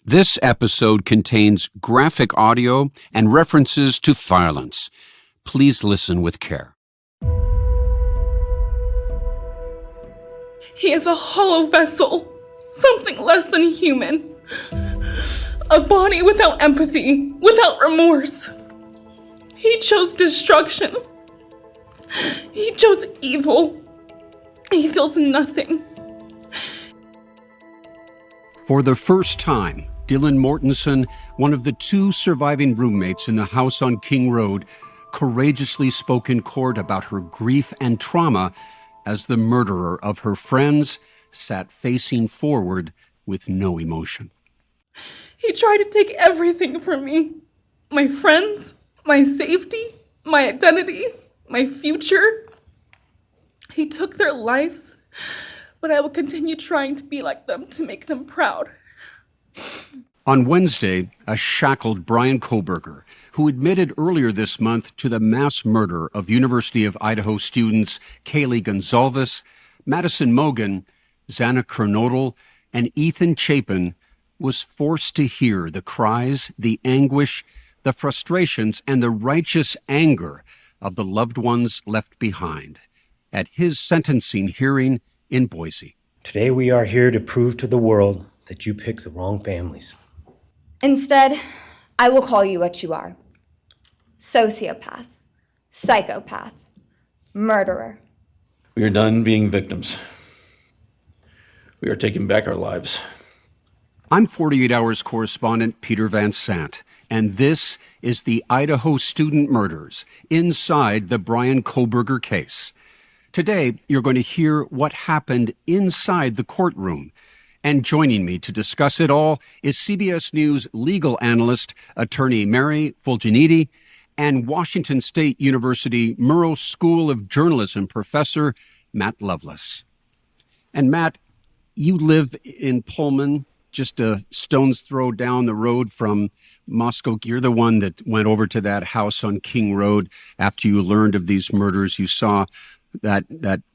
This episode contains graphic audio and references to violence. Please listen with care. He is a hollow vessel, something less than human. A body without empathy, without remorse. He chose destruction. He chose evil. He feels nothing. For the first time, Dylan Mortensen, one of the two surviving roommates in the house on King Road, courageously spoke in court about her grief and trauma as the murderer of her friends sat facing forward with no emotion. He tried to take everything from me. My friends, my safety, my identity, my future. He took their lives, but I will continue trying to be like them to make them proud. On Wednesday, a shackled Bryan Kohberger, who admitted earlier this month to the mass murder of University of Idaho students Kaylee Gonzalez, Madison Mogen, Xana Kernodle, and Ethan Chapin, was forced to hear the cries, the anguish, the frustrations, and the righteous anger of the loved ones left behind at his sentencing hearing in Boise. Today we are here to prove to the world that you picked the wrong families. Instead, I will call you what you are. Sociopath, psychopath, murderer. We are done being victims. We are taking back our lives. I'm 48 Hours correspondent Peter Van Sant, and this is the Idaho student murders inside the Bryan Kohberger case. Today, you're going to hear what happened inside the courtroom. And joining me to discuss it all is CBS News legal analyst, attorney Mary Fulginiti, and Washington State University Murrow School of Journalism professor Matt Loveless. And Matt, you live in Pullman, just a stone's throw down the road from Moscow. You're the one that went over to that house on King Road after you learned of these murders. You saw that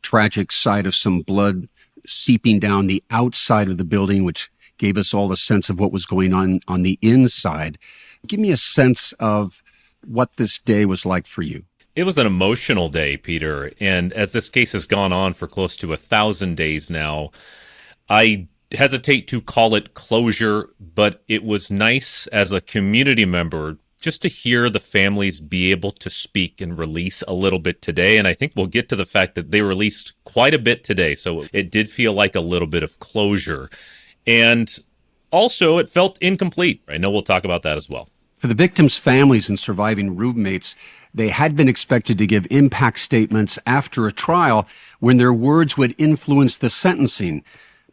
tragic sight of some blood seeping down the outside of the building, which gave us all a sense of what was going on the inside. Give me a sense of what this day was like for you. It was an emotional day, Peter. And as this case has gone on for close to 1,000 days now, I hesitate to call it closure, but it was nice as a community member just to hear the families be able to speak and release a little bit today. And I think we'll get to the fact that they released quite a bit today. So it did feel like a little bit of closure. And also, it felt incomplete. I know we'll talk about that as well. For the victims' families and surviving roommates, they had been expected to give impact statements after a trial when their words would influence the sentencing.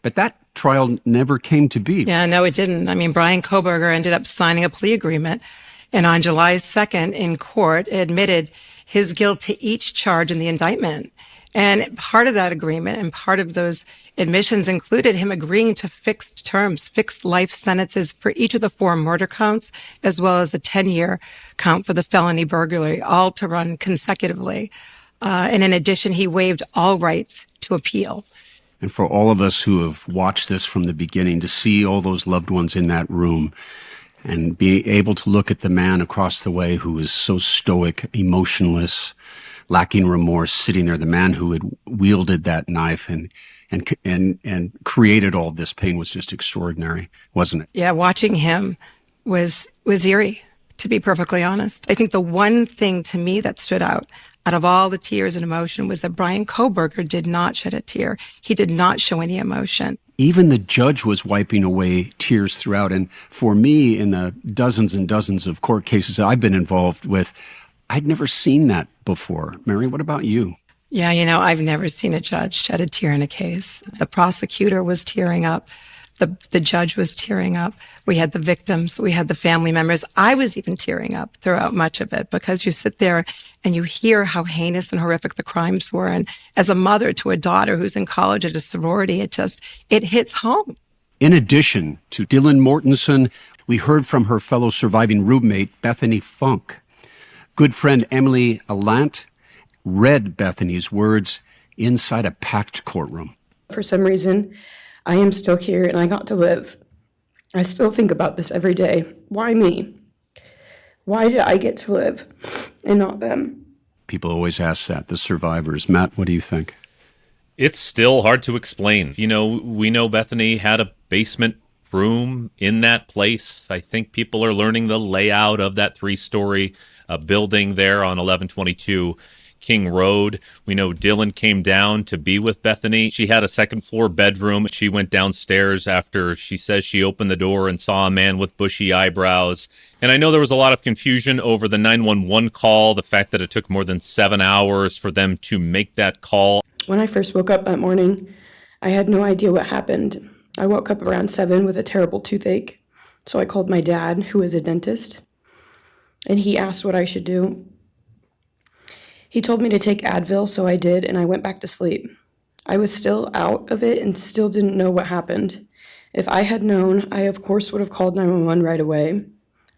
But that trial never came to be. Yeah, no, it didn't. I mean, Bryan Kohberger ended up signing a plea agreement. And on July 2nd in court, admitted his guilt to each charge in the indictment. And part of that agreement and part of those admissions included him agreeing to fixed terms, fixed life sentences for each of the 4 murder counts, as well as a 10-year count for the felony burglary, all to run consecutively. And in addition, he waived all rights to appeal. And for all of us who have watched this from the beginning, to see all those loved ones in that room and be able to look at the man across the way who is so stoic, emotionless, lacking remorse, sitting there, the man who had wielded that knife and created all this pain was just extraordinary, wasn't it? Yeah, watching him was eerie, to be perfectly honest. I think the one thing to me that stood out of all the tears and emotion was that Bryan Kohberger did not shed a tear. He did not show any emotion. Even the judge was wiping away tears throughout. And for me, in the dozens and dozens of court cases that I've been involved with, I'd never seen that before. Mary, what about you? Yeah, I've never seen a judge shed a tear in a case. The prosecutor was tearing up. The judge was tearing up. We had the victims. We had the family members. I was even tearing up throughout much of it because you sit there and you hear how heinous and horrific the crimes were. And as a mother to a daughter who's in college at a sorority, it hits home. In addition to Dylan Mortensen, we heard from her fellow surviving roommate, Bethany Funke. Good friend Emily Allant read Bethany's words inside a packed courtroom. For some reason, I am still here and I got to live. I still think about this every day. Why me? Why did I get to live and not them? People always ask that, the survivors. Matt, what do you think? It's still hard to explain. You know, we know Bethany had a basement room in that place. I think people are learning the layout of that 3-story building there on 1122 King Road. We know Dylan came down to be with Bethany. She had a second-floor bedroom. She went downstairs after she says she opened the door and saw a man with bushy eyebrows. And I know there was a lot of confusion over the 911 call, the fact that it took more than 7 hours for them to make that call. When I first woke up that morning, I had no idea what happened. I woke up around 7 with a terrible toothache. So I called my dad, who is a dentist, and he asked what I should do. He told me to take Advil, so I did, and I went back to sleep. I was still out of it and still didn't know what happened. If I had known, I of course would have called 911 right away.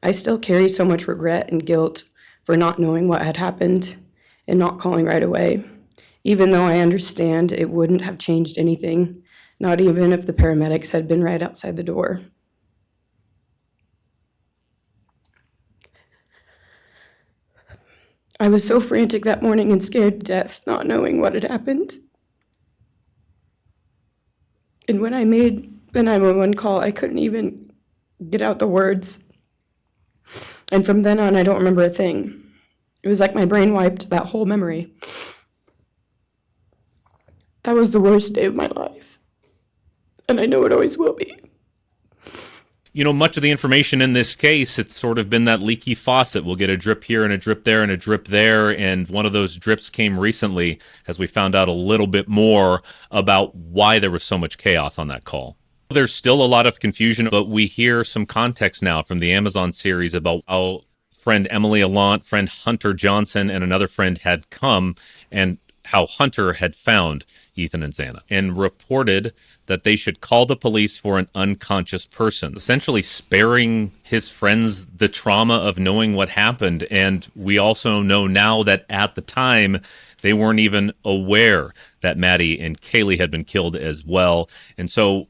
I still carry so much regret and guilt for not knowing what had happened and not calling right away, even though I understand it wouldn't have changed anything, not even if the paramedics had been right outside the door. I was so frantic that morning and scared to death, not knowing what had happened. And when I made the 911 call, I couldn't even get out the words. And from then on, I don't remember a thing. It was like my brain wiped that whole memory. That was the worst day of my life. And I know it always will be. You know, much of the information in this case, it's sort of been that leaky faucet. We'll get a drip here and a drip there and a drip there. And one of those drips came recently as we found out a little bit more about why there was so much chaos on that call. There's still a lot of confusion, but we hear some context now from the Amazon series about how friend Emily Allant, friend Hunter Johnson, and another friend had come, and how Hunter had found Ethan and Xana and reported that they should call the police for an unconscious person, essentially sparing his friends the trauma of knowing what happened. And we also know now that at the time, they weren't even aware that Maddie and Kaylee had been killed as well. And so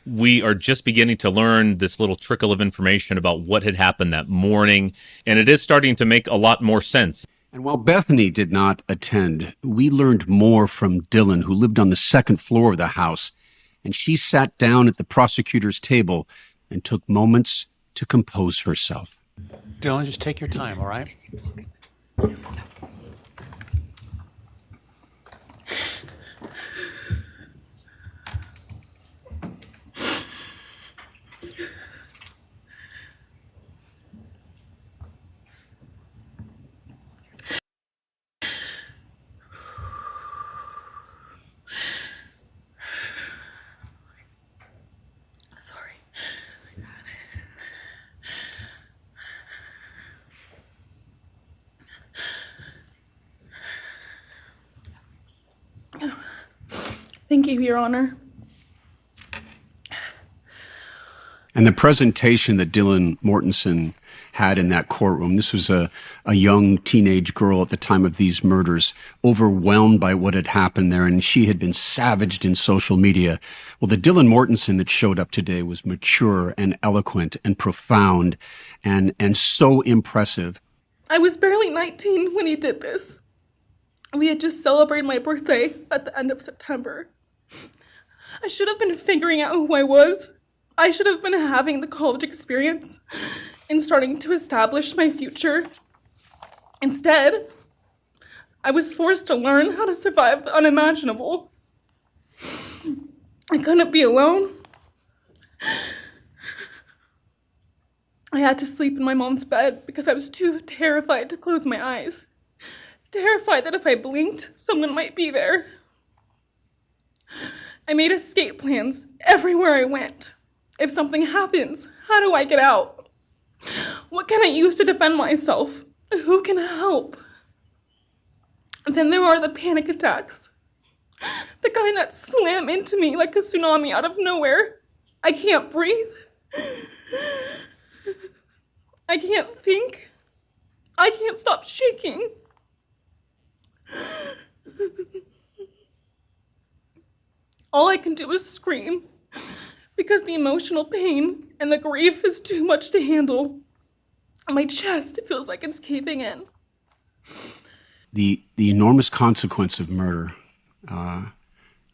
we are just beginning to learn this little trickle of information about what had happened that morning. And it is starting to make a lot more sense. And while Bethany did not attend, we learned more from Dylan, who lived on the second floor of the house. And she sat down at the prosecutor's table and took moments to compose herself. Dylan, just take your time, all right? Thank you, Your Honor. And the presentation that Dylan Mortensen had in that courtroom, this was a young teenage girl at the time of these murders, overwhelmed by what had happened there, and she had been savaged in social media. Well, the Dylan Mortensen that showed up today was mature and eloquent and profound and so impressive. I was barely 19 when he did this. We had just celebrated my birthday at the end of September. I should have been figuring out who I was. I should have been having the college experience and starting to establish my future. Instead, I was forced to learn how to survive the unimaginable. I couldn't be alone. I had to sleep in my mom's bed because I was too terrified to close my eyes. Terrified that if I blinked, someone might be there. I made escape plans everywhere I went. If something happens, how do I get out? What can I use to defend myself? Who can help? And then there are the panic attacks. The kind that slam into me like a tsunami out of nowhere. I can't breathe. I can't think. I can't stop shaking. All I can do is scream, because the emotional pain and the grief is too much to handle. My chest feels like it's caving in. The enormous consequence of murder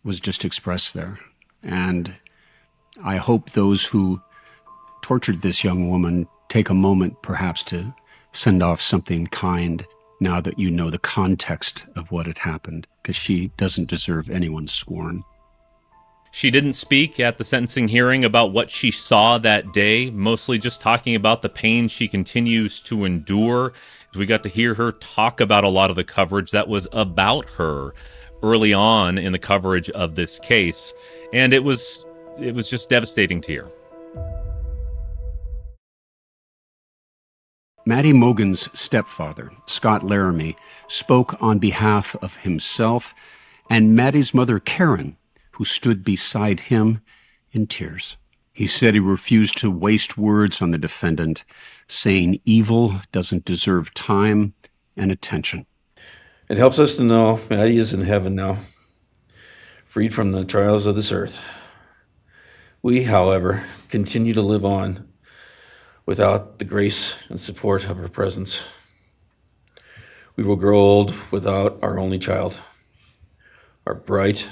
was just expressed there. And I hope those who tortured this young woman take a moment perhaps to send off something kind now that you know the context of what had happened, because she doesn't deserve anyone's scorn. She didn't speak at the sentencing hearing about what she saw that day, mostly just talking about the pain she continues to endure. We got to hear her talk about a lot of the coverage that was about her early on in the coverage of this case, and it was just devastating to hear. Maddie Mogen's stepfather, Scott Laramie, spoke on behalf of himself and Maddie's mother, Karen, who stood beside him in tears. He said he refused to waste words on the defendant, saying evil doesn't deserve time and attention. It helps us to know Maddie is in heaven now, freed from the trials of this earth. We, however, continue to live on without the grace and support of her presence. We will grow old without our only child, our bright,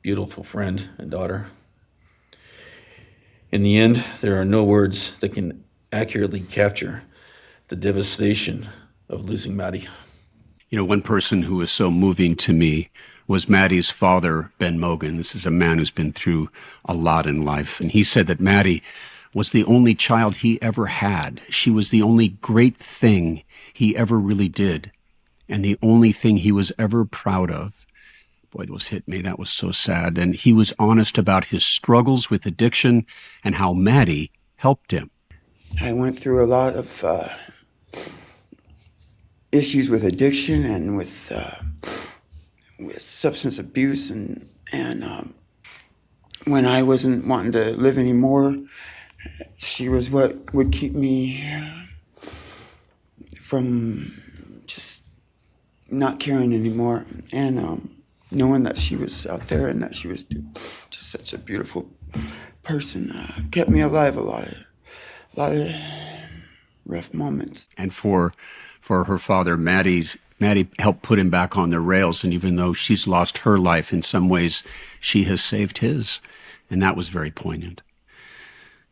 beautiful friend and daughter. In the end, there are no words that can accurately capture the devastation of losing Maddie. You know, one person who was so moving to me was Maddie's father, Ben Mogen. This is a man who's been through a lot in life. And he said that Maddie was the only child he ever had. She was the only great thing he ever really did, and the only thing he was ever proud of. Boy, those hit me. That was so sad. And he was honest about his struggles with addiction and how Maddie helped him. I went through a lot of issues with addiction and with substance abuse, and when I wasn't wanting to live anymore, she was what would keep me from just not caring anymore, and knowing that she was out there and that she was just such a beautiful person kept me alive a lot of rough moments. And for her father, Maddie helped put him back on the rails. And even though she's lost her life, in some ways, she has saved his. And that was very poignant.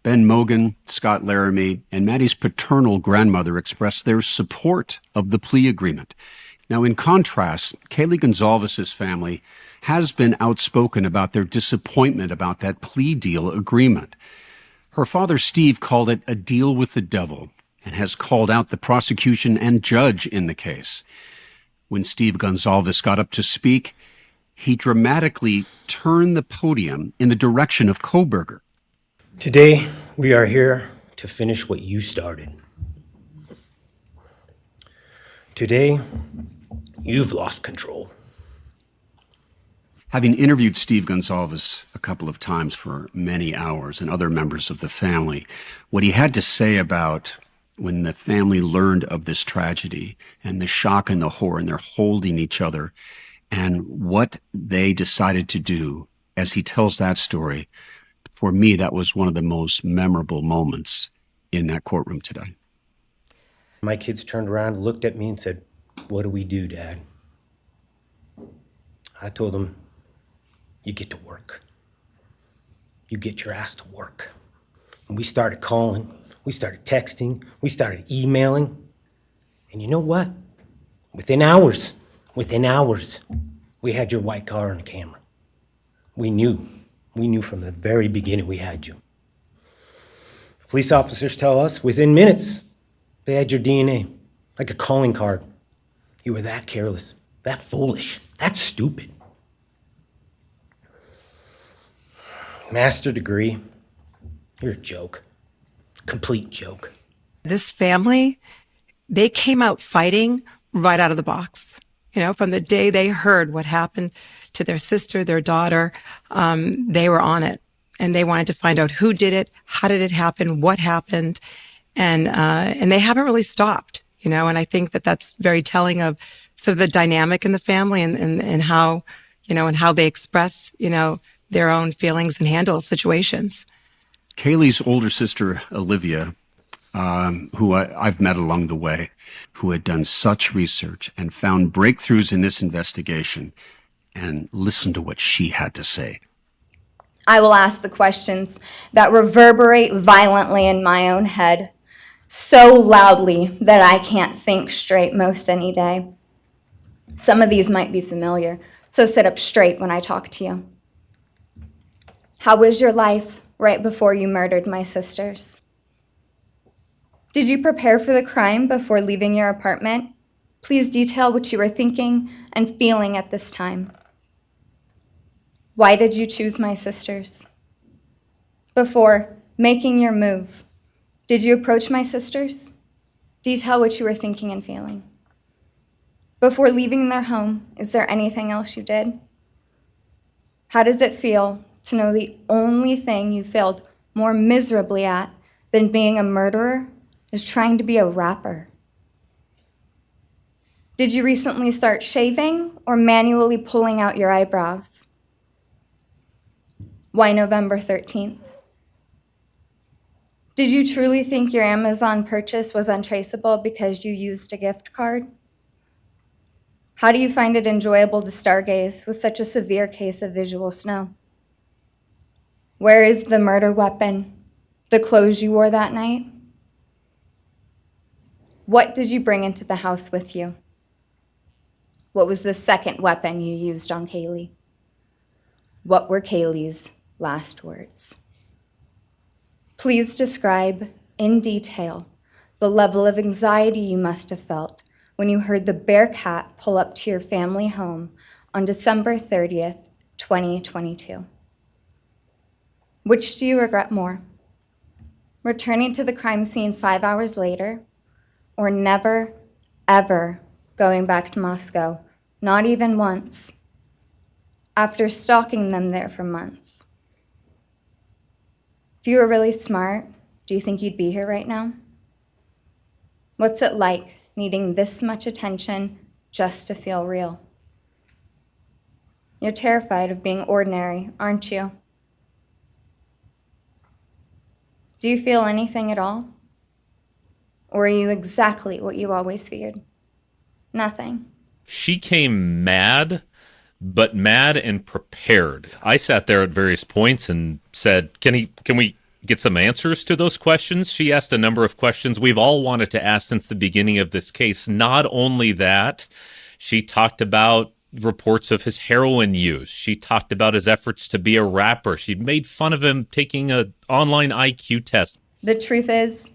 Ben Mogen, Scott Laramie, and Maddie's paternal grandmother expressed their support of the plea agreement. Now, in contrast, Kaylee Gonzalez's family has been outspoken about their disappointment about that plea deal agreement. Her father, Steve, called it a deal with the devil and has called out the prosecution and judge in the case. When Steve Gonzalez got up to speak, he dramatically turned the podium in the direction of Kohberger. Today, we are here to finish what you started. Today, you've lost control. Having interviewed Steve Gonzalez a couple of times for many hours and other members of the family, what he had to say about when the family learned of this tragedy and the shock and the horror, and they're holding each other, and what they decided to do as he tells that story, for me, that was one of the most memorable moments in that courtroom today. My kids turned around, looked at me and said, "What do we do, Dad?" I told them, "You get to work. You get your ass to work." And we started calling, we started texting, we started emailing. And you know what? Within hours, we had your white car on the camera. We knew from the very beginning we had you. Police officers tell us within minutes they had your DNA, like a calling card. You were that careless, that foolish, that stupid. Master degree, you're a joke. Complete joke. This family, they came out fighting right out of the box. You know, from the day they heard what happened to their sister, their daughter, they were on it. And they wanted to find out who did it, how did it happen, what happened. And they haven't really stopped, you know, and I think that that's very telling of sort of the dynamic in the family and how, you know, and how they express, you know, their own feelings and handle situations. Kaylee's older sister, Olivia, who I've met along the way, who had done such research and found breakthroughs in this investigation, and listen to what she had to say. I will ask the questions that reverberate violently in my own head, so loudly that I can't think straight most any day. Some of these might be familiar, so sit up straight when I talk to you. How was your life right before you murdered my sisters? Did you prepare for the crime before leaving your apartment? Please detail what you were thinking and feeling at this time. Why did you choose my sisters? Before making your move, did you approach my sisters? Detail what you were thinking and feeling. Before leaving their home, is there anything else you did? How does it feel to know the only thing you failed more miserably at than being a murderer is trying to be a rapper? Did you recently start shaving or manually pulling out your eyebrows? Why November 13th? Did you truly think your Amazon purchase was untraceable because you used a gift card? How do you find it enjoyable to stargaze with such a severe case of visual snow? Where is the murder weapon? The clothes you wore that night? What did you bring into the house with you? What was the second weapon you used on Kaylee? What were Kaylee's last words? Please describe in detail the level of anxiety you must have felt when you heard the Bearcat pull up to your family home on December 30th, 2022. Which do you regret more? Returning to the crime scene 5 hours later, or never, ever going back to Moscow, not even once, after stalking them there for months? If you were really smart, do you think you'd be here right now? What's it like needing this much attention just to feel real? You're terrified of being ordinary, aren't you? Do you feel anything at all? Or are you exactly what you always feared? Nothing. She came mad, but mad and prepared. I sat there at various points and said, can we get some answers to those questions? She asked a number of questions we've all wanted to ask since the beginning of this case. Not only that, she talked about reports of his heroin use. She talked about his efforts to be a rapper. She made fun of him taking an online IQ test. The truth is,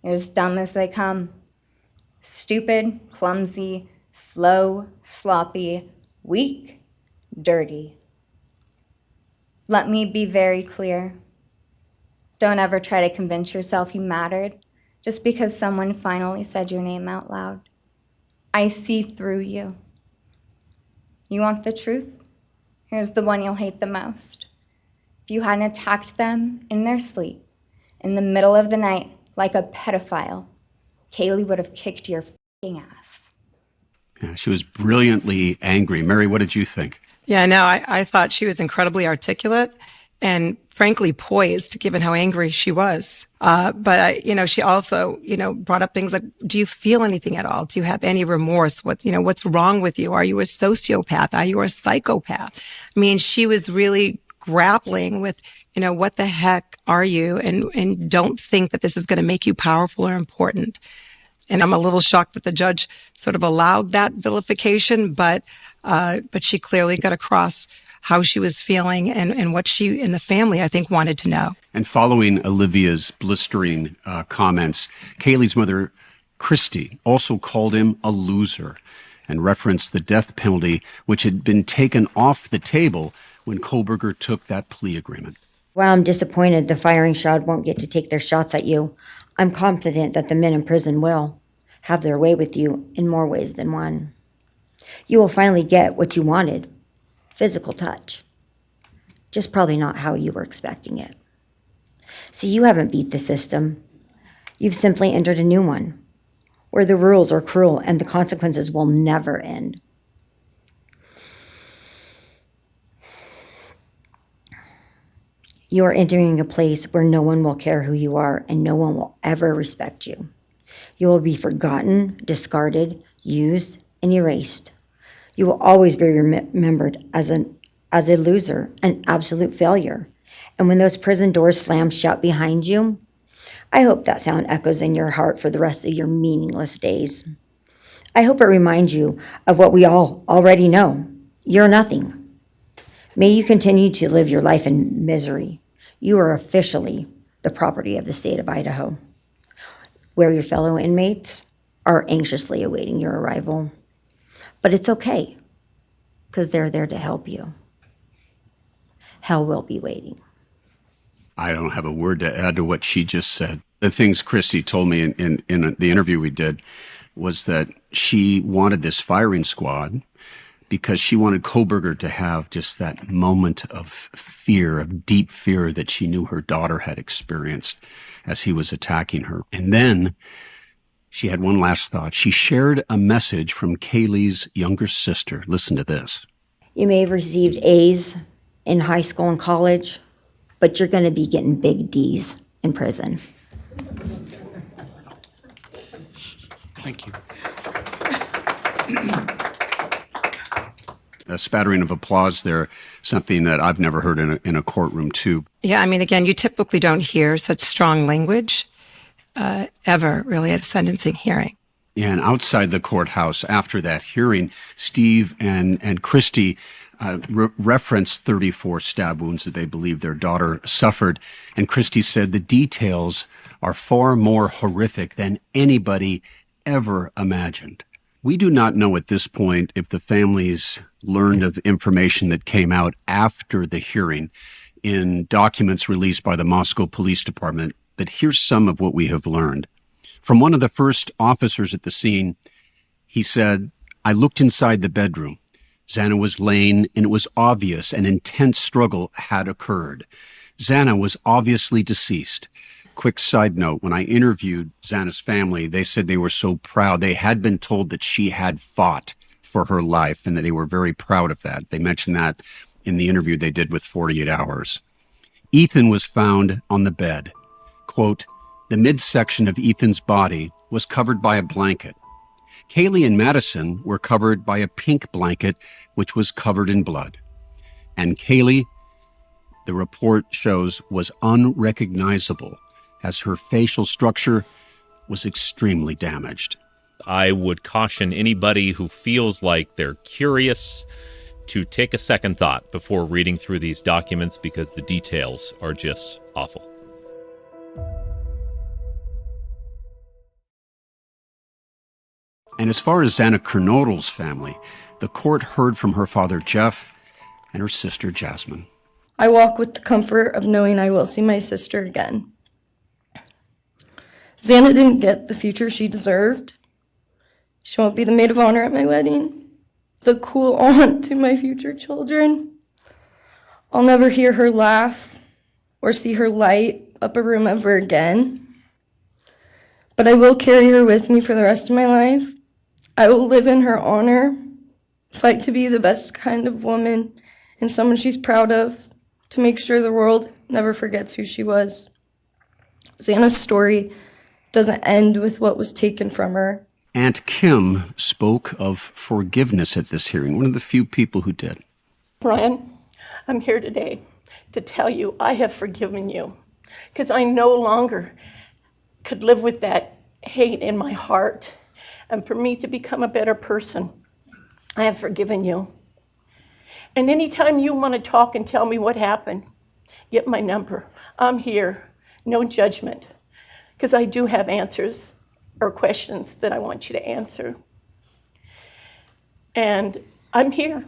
you're as dumb as they come. Stupid, clumsy, slow, sloppy, weak, dirty. Let me be very clear. Don't ever try to convince yourself you mattered just because someone finally said your name out loud. I see through you. You want the truth? Here's the one you'll hate the most. If you hadn't attacked them in their sleep, in the middle of the night, like a pedophile, Kaylee would have kicked your f***ing ass. Yeah, she was brilliantly angry. Mary, what did you think? Yeah, no, I thought she was incredibly articulate and frankly poised, given how angry she was. But she also, brought up things like, do you feel anything at all? Do you have any remorse? What's wrong with you? Are you a sociopath? Are you a psychopath? I mean, she was really grappling with, what the heck are you? And don't think that this is going to make you powerful or important. And I'm a little shocked that the judge sort of allowed that vilification, but she clearly got across how she was feeling and what she and the family, I think, wanted to know. And following Olivia's blistering comments, Kaylee's mother, Christy, also called him a loser and referenced the death penalty, which had been taken off the table when Kohberger took that plea agreement. While I'm disappointed the firing squad won't get to take their shots at you, I'm confident that the men in prison will have their way with you in more ways than one. You will finally get what you wanted. Physical touch. Just probably not how you were expecting it. See, you haven't beat the system. You've simply entered a new one, where the rules are cruel and the consequences will never end. You are entering a place where no one will care who you are and no one will ever respect you. You will be forgotten, discarded, used, and erased. You will always be remembered as a loser, an absolute failure. And when those prison doors slam shut behind you, I hope that sound echoes in your heart for the rest of your meaningless days. I hope it reminds you of what we all already know. You're nothing. May you continue to live your life in misery. You are officially the property of the state of Idaho, where your fellow inmates are anxiously awaiting your arrival. But it's okay, because they're there to help you. Hell will be waiting. I don't have a word to add to what she just said. The things Christy told me in the interview we did was that she wanted this firing squad because she wanted Kohberger to have just that moment of fear, of deep fear that she knew her daughter had experienced as he was attacking her. And then she had one last thought. She shared a message from Kaylee's younger sister. Listen to this. You may have received A's in high school and college, but you're going to be getting big D's in prison. Thank you. A spattering of applause there, something that I've never heard in a courtroom, too. Yeah, I mean, again, you typically don't hear such strong language ever, really, at a sentencing hearing. And outside the courthouse, after that hearing, Steve and Christy referenced 34 stab wounds that they believe their daughter suffered. And Christy said the details are far more horrific than anybody ever imagined. We do not know at this point if the families learned of information that came out after the hearing in documents released by the Moscow Police Department, but here's some of what we have learned. From one of the first officers at the scene, he said, "I looked inside the bedroom. Xana was laying, and it was obvious an intense struggle had occurred. Xana was obviously deceased." Quick side note, when I interviewed Xana's family, they said they were so proud. They had been told that she had fought for her life and that they were very proud of that. They mentioned that in the interview they did with 48 Hours. Ethan was found on the bed. Quote, "The midsection of Ethan's body was covered by a blanket. Kaylee and Madison were covered by a pink blanket, which was covered in blood. And Kaylee, the report shows, was unrecognizable as her facial structure was extremely damaged." I would caution anybody who feels like they're curious to take a second thought before reading through these documents because the details are just awful. And as far as Xana Kernodle's family, the court heard from her father, Jeff, and her sister, Jasmine. I walk with the comfort of knowing I will see my sister again. Xana didn't get the future she deserved. She won't be the maid of honor at my wedding, the cool aunt to my future children. I'll never hear her laugh or see her light up a room ever again. But I will carry her with me for the rest of my life. I will live in her honor, fight to be the best kind of woman and someone she's proud of, to make sure the world never forgets who she was. Xana's story doesn't end with what was taken from her. Aunt Kim spoke of forgiveness at this hearing, one of the few people who did. Bryan, I'm here today to tell you I have forgiven you because I no longer could live with that hate in my heart. And for me to become a better person, I have forgiven you. And anytime you want to talk and tell me what happened, get my number. I'm here, no judgment, because I do have answers or questions that I want you to answer. And I'm here.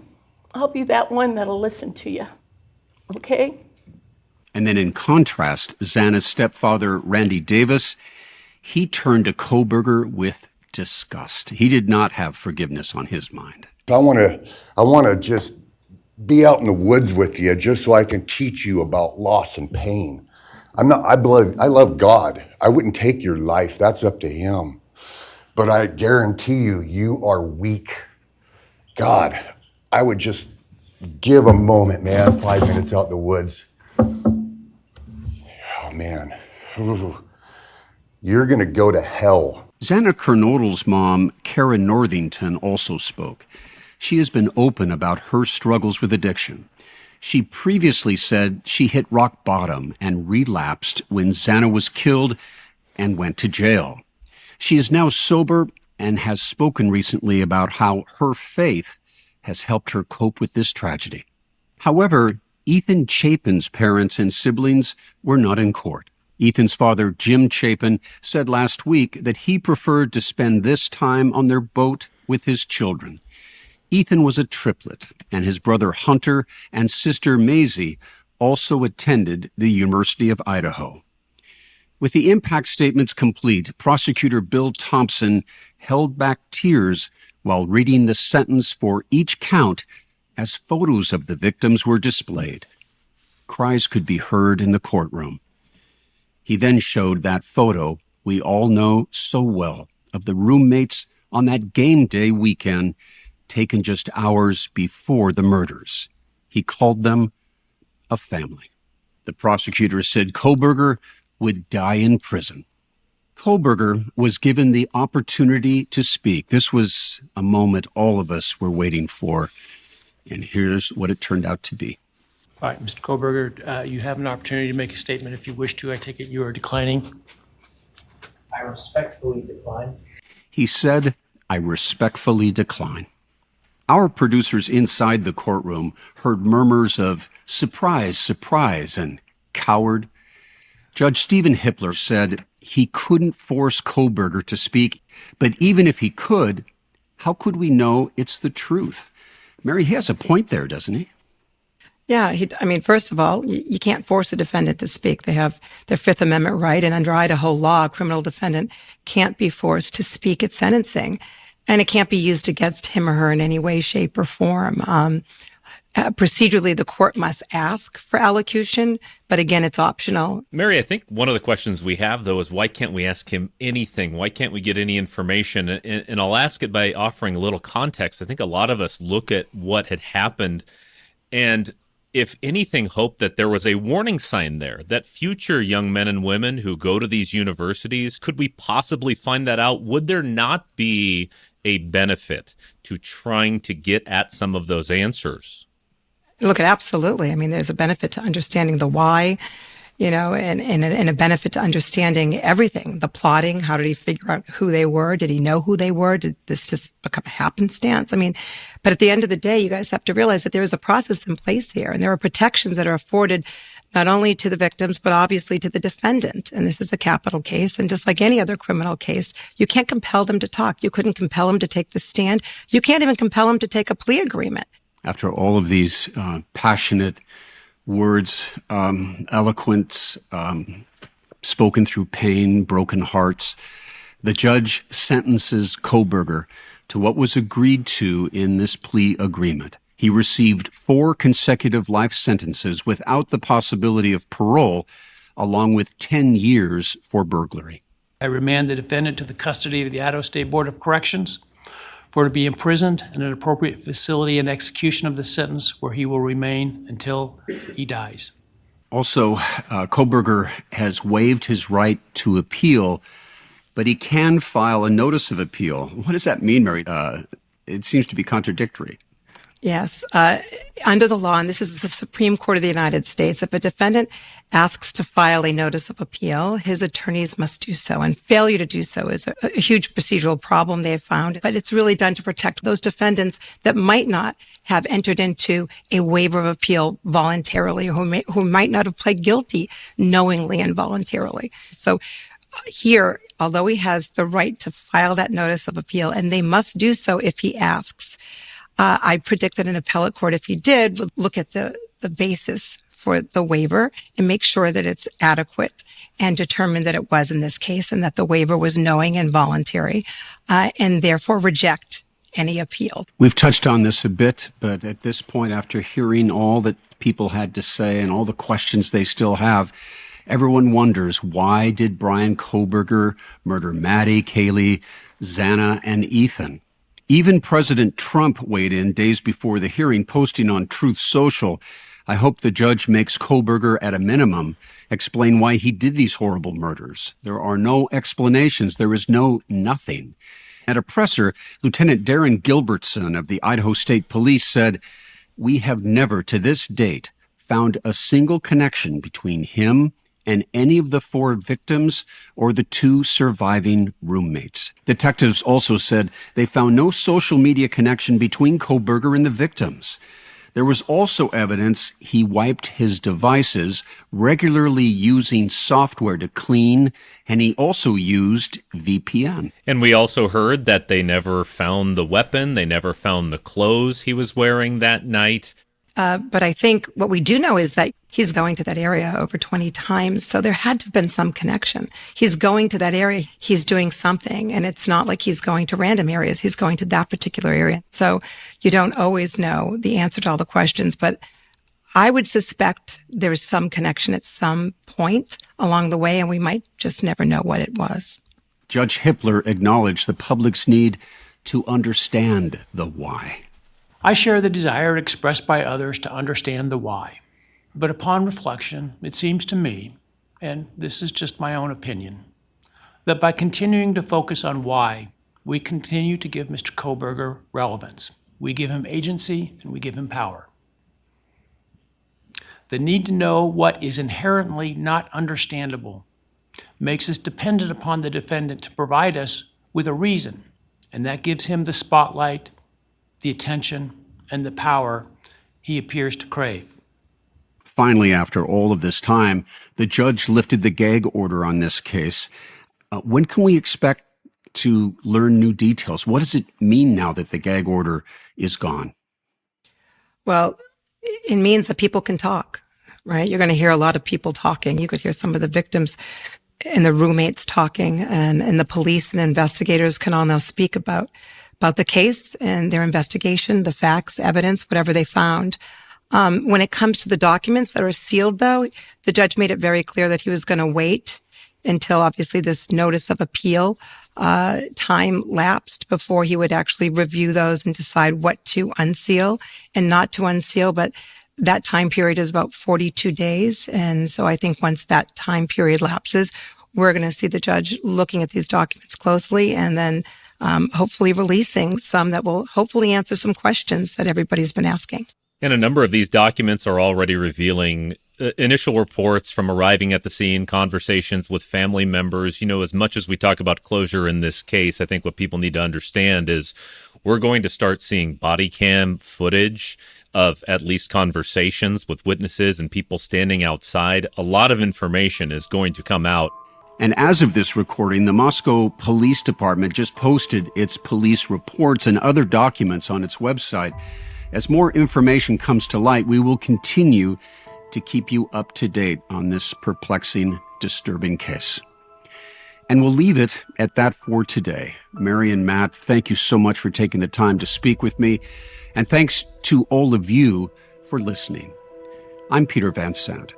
I'll be that one that'll listen to you, okay? And then in contrast, Xana's stepfather, Randy Davis, he turned to Kohberger with disgust. He did not have forgiveness on his mind. I want to just be out in the woods with you just so I can teach you about loss and pain. I love God. I wouldn't take your life. That's up to him. But I guarantee you, you are weak. God, I would just give a moment, man, 5 minutes out in the woods. man. You're going to go to hell. Xana Kernodle's mom, Kara Northington, also spoke. She has been open about her struggles with addiction. She previously said she hit rock bottom and relapsed when Xana was killed and went to jail. She is now sober and has spoken recently about how her faith has helped her cope with this tragedy. However, Ethan Chapin's parents and siblings were not in court. Ethan's father, Jim Chapin, said last week that he preferred to spend this time on their boat with his children. Ethan was a triplet, and his brother Hunter and sister Maisie also attended the University of Idaho. With the impact statements complete, prosecutor Bill Thompson held back tears while reading the sentence for each count as photos of the victims were displayed. Cries could be heard in the courtroom. He then showed that photo we all know so well of the roommates on that game day weekend taken just hours before the murders. He called them a family. The prosecutor said Kohberger would die in prison. Kohberger was given the opportunity to speak. This was a moment all of us were waiting for, and here's what it turned out to be. All right, Mr. Kohberger, you have an opportunity to make a statement if you wish to. I take it you are declining. I respectfully decline. He said, "I respectfully decline." Our producers inside the courtroom heard murmurs of surprise, surprise, and coward. Judge Stephen Hippler said he couldn't force Kohberger to speak, but even if he could, how could we know it's the truth? Mary, he has a point there, doesn't he? Yeah, first of all, you can't force a defendant to speak. They have their Fifth Amendment right, and under Idaho law, a criminal defendant can't be forced to speak at sentencing, and it can't be used against him or her in any way, shape, or form. Procedurally, the court must ask for allocution, but again, it's optional. Mary, I think one of the questions we have, though, is why can't we ask him anything? Why can't we get any information? And I'll ask it by offering a little context. I think a lot of us look at what had happened and, if anything, hope that there was a warning sign there, that future young men and women who go to these universities, could we possibly find that out? Would there not be a benefit to trying to get at some of those answers? Look, absolutely. There's a benefit to understanding the why, and a benefit to understanding everything, the plotting. How did he figure out who they were? Did he know who they were? Did this just become a happenstance? But at the end of the day, you guys have to realize that there is a process in place here, and there are protections that are afforded not only to the victims, but obviously to the defendant. And this is a capital case. And just like any other criminal case, you can't compel them to talk. You couldn't compel them to take the stand. You can't even compel them to take a plea agreement. After all of these passionate words, eloquent, spoken through pain, broken hearts, the judge sentences Kohberger to what was agreed to in this plea agreement. He received 4 consecutive life sentences without the possibility of parole, along with 10 years for burglary. I remand the defendant to the custody of the Idaho State Board of Corrections for to be imprisoned in an appropriate facility and execution of the sentence where he will remain until he dies. Also, Kohberger has waived his right to appeal, but he can file a notice of appeal. What does that mean, Mary? It seems to be contradictory. Yes. Under the law, and this is the Supreme Court of the United States, if a defendant asks to file a notice of appeal, his attorneys must do so. And failure to do so is a huge procedural problem they have found. But it's really done to protect those defendants that might not have entered into a waiver of appeal voluntarily, or who might not have pled guilty knowingly and voluntarily. So here, although he has the right to file that notice of appeal, and they must do so if he asks, I predict that an appellate court, if he did, would look at the basis for the waiver and make sure that it's adequate, and determine that it was in this case, and that the waiver was knowing and voluntary, and therefore reject any appeal. We've touched on this a bit, but at this point, after hearing all that people had to say and all the questions they still have, everyone wonders, why did Bryan Kohberger murder Maddie, Kaylee, Xana, and Ethan? Even President Trump weighed in days before the hearing, posting on Truth Social, I hope the judge makes Kohberger, at a minimum, explain why he did these horrible murders. There are no explanations. There is no nothing. At a presser, Lieutenant Darren Gilbertson of the Idaho State Police said, "We have never, to this date, found a single connection between him and any of the 4 victims or the 2 surviving roommates." Detectives also said they found no social media connection between Kohberger and the victims. There was also evidence he wiped his devices, regularly using software to clean, and he also used VPN. And we also heard that they never found the weapon, they never found the clothes he was wearing that night. But I think what we do know is that he's going to that area over 20 times. So there had to have been some connection. He's going to that area. He's doing something. And it's not like he's going to random areas. He's going to that particular area. So you don't always know the answer to all the questions. But I would suspect there's some connection at some point along the way, and we might just never know what it was. Judge Hippler acknowledged the public's need to understand the why. I share the desire expressed by others to understand the why. But upon reflection, it seems to me, and this is just my own opinion, that by continuing to focus on why, we continue to give Mr. Kohberger relevance. We give him agency and we give him power. The need to know what is inherently not understandable makes us dependent upon the defendant to provide us with a reason, and that gives him the spotlight, the attention, and the power he appears to crave. Finally, after all of this time, the judge lifted the gag order on this case. When can we expect to learn new details? What does it mean now that the gag order is gone? Well, it means that people can talk, right? You're going to hear a lot of people talking. You could hear some of the victims and the roommates talking, and the police and investigators can all now speak about the case and their investigation, the facts, evidence, whatever they found. When it comes to the documents that are sealed, though, the judge made it very clear that he was going to wait until obviously this notice of appeal time lapsed before he would actually review those and decide what to unseal and not to unseal. But that time period is about 42 days. And so I think once that time period lapses, we're going to see the judge looking at these documents closely and then hopefully releasing some that will hopefully answer some questions that everybody's been asking. And a number of these documents are already revealing initial reports from arriving at the scene, conversations with family members. You know, as much as we talk about closure in this case, I think what people need to understand is we're going to start seeing body cam footage of at least conversations with witnesses and people standing outside. A lot of information is going to come out. And as of this recording, the Moscow Police Department just posted its police reports and other documents on its website. As more information comes to light, we will continue to keep you up to date on this perplexing, disturbing case. And we'll leave it at that for today. Mary and Matt, thank you so much for taking the time to speak with me. And thanks to all of you for listening. I'm Peter Van Sant.